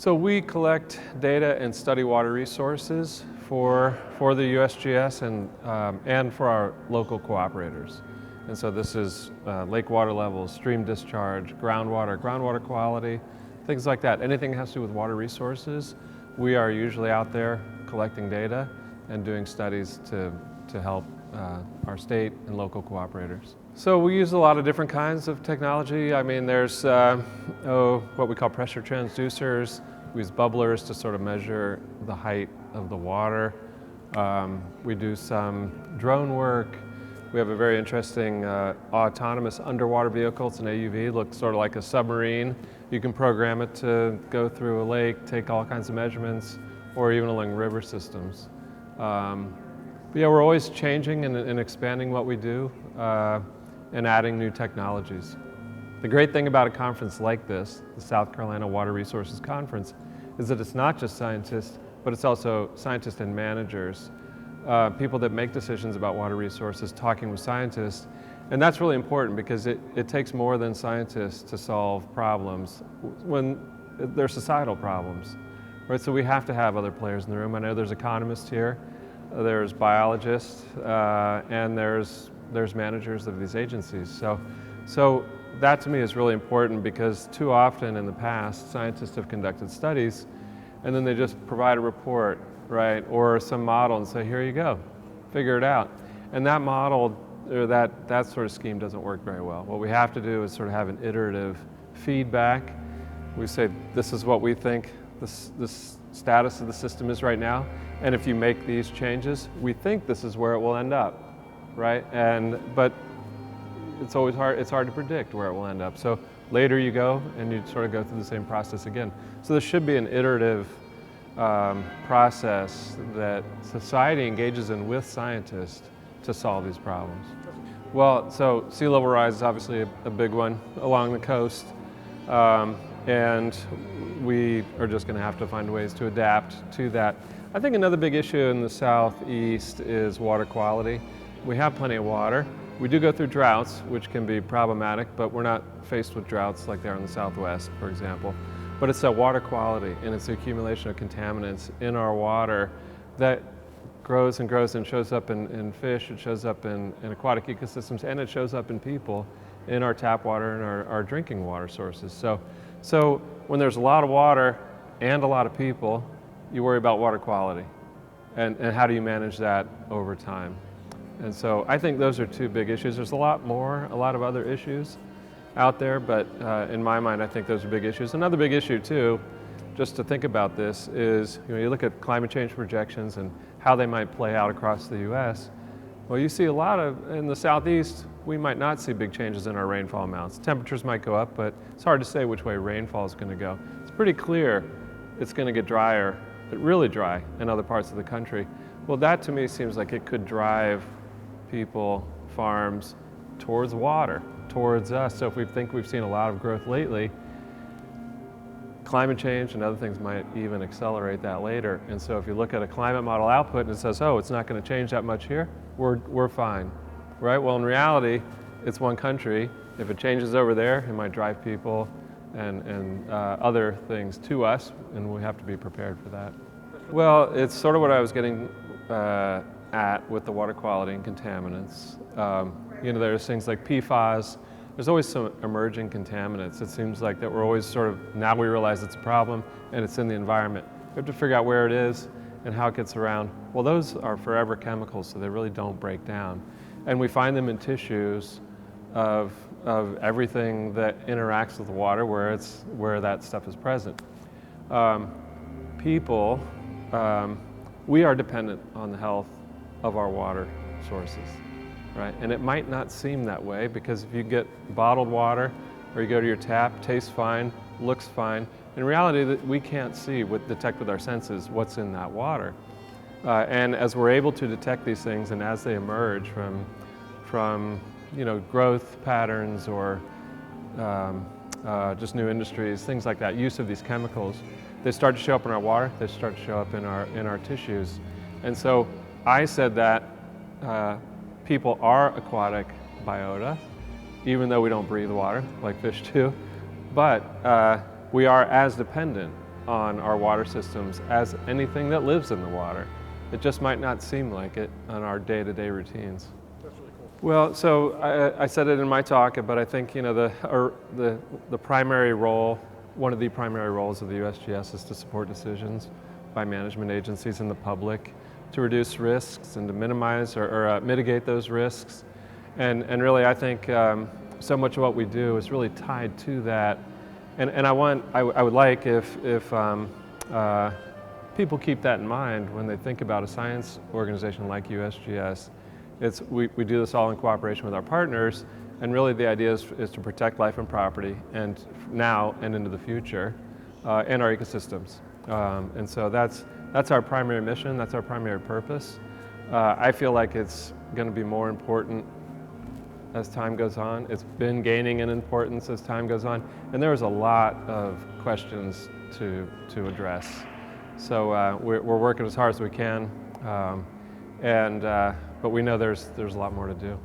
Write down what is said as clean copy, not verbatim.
So we collect data and study water resources for the USGS and for our local cooperators. And so this is lake water levels, stream discharge, groundwater quality, things like that. Anything that has to do with water resources, we are usually out there collecting data and doing studies to help our state and local cooperators. So we use a lot of different kinds of technology. I mean, there's what we call pressure transducers. We use bubblers to sort of measure the height of the water. We do some drone work. We have a very interesting autonomous underwater vehicle. It's an AUV, looks sort of like a submarine. You can program it to go through a lake, take all kinds of measurements, or even along river systems. But yeah, we're always changing and expanding what we do and adding new technologies. The great thing about a conference like this, the South Carolina Water Resources Conference, is that it's not just scientists, but it's also scientists and managers, people that make decisions about water resources, talking with scientists. And that's really important because it takes more than scientists to solve problems when they're societal problems, right? So we have to have other players in the room. I know there's economists here, there's biologists, and there's managers of these agencies. So that to me is really important because too often in the past, scientists have conducted studies and then they just provide a report, right? Or some model and say, here you go, figure it out. And that model, or that sort of scheme doesn't work very well. What we have to do is sort of have an iterative feedback. We say, this is what we think this status of the system is right now. And if you make these changes, we think this is where it will end up, right? But it's always hard, it's hard to predict where it will end up. So later you go and you sort of go through the same process again. So there should be an iterative process that society engages in with scientists to solve these problems. Well, so sea level rise is obviously a big one along the coast. And we are just going to have to find ways to adapt to that. I think another big issue in the southeast is water quality. We have plenty of water. We do go through droughts, which can be problematic, but we're not faced with droughts like they are in the southwest, for example. But it's that water quality and it's the accumulation of contaminants in our water that grows and grows and shows up in fish, it shows up in aquatic ecosystems, and it shows up in people in our tap water and our drinking water sources. So when there's a lot of water and a lot of people, you worry about water quality and how do you manage that over time. And so I think those are two big issues. There's a lot of other issues out there, but in my mind, I think those are big issues. Another big issue too, just to think about this, is you look at climate change projections and how they might play out across the US. Well, you see a lot in the southeast, we might not see big changes in our rainfall amounts. Temperatures might go up, but it's hard to say which way rainfall is going to go. It's pretty clear it's going to get drier, but really dry in other parts of the country. Well, that to me seems like it could drive people, farms, towards water, towards us. So if we think we've seen a lot of growth lately, climate change and other things might even accelerate that later. And so if you look at a climate model output and it says, oh, it's not going to change that much here, we're fine, right? Well, in reality, it's one country. If it changes over there, it might drive people and other things to us, and we have to be prepared for that. Well, it's sort of what I was getting at with the water quality and contaminants. There's things like PFAS. There's always some emerging contaminants. It seems like that we're always sort of, now we realize it's a problem and it's in the environment. We have to figure out where it is and how it gets around. Well, those are forever chemicals, so they really don't break down. And we find them in tissues of everything that interacts with the water where that stuff is present. People, we are dependent on the health of our water sources, right? And it might not seem that way because if you get bottled water or you go to your tap, tastes fine, looks fine, in reality we can't detect with our senses what's in that water. And as we're able to detect these things and as they emerge from growth patterns or just new industries, things like that, use of these chemicals, they start to show up in our water, they start to show up in our tissues. And so I said that people are aquatic biota, even though we don't breathe water like fish do, but we are as dependent. on our water systems as anything that lives in the water. It just might not seem like it on our day-to-day routines. That's really cool. Well, so I said it in my talk, but I think the primary role, one of the primary roles of the USGS is to support decisions by management agencies and the public to reduce risks and to minimize or mitigate those risks. And really, I think so much of what we do is really tied to that. And I would like if people keep that in mind when they think about a science organization like USGS. We do this all in cooperation with our partners, and really the idea is to protect life and property, and now and into the future, and our ecosystems. And so that's our primary mission, that's our primary purpose. I feel like it's going to be more important as time goes on. It's been gaining in importance as time goes on, and there's a lot of questions to address. So we're working as hard as we can, but we know there's a lot more to do.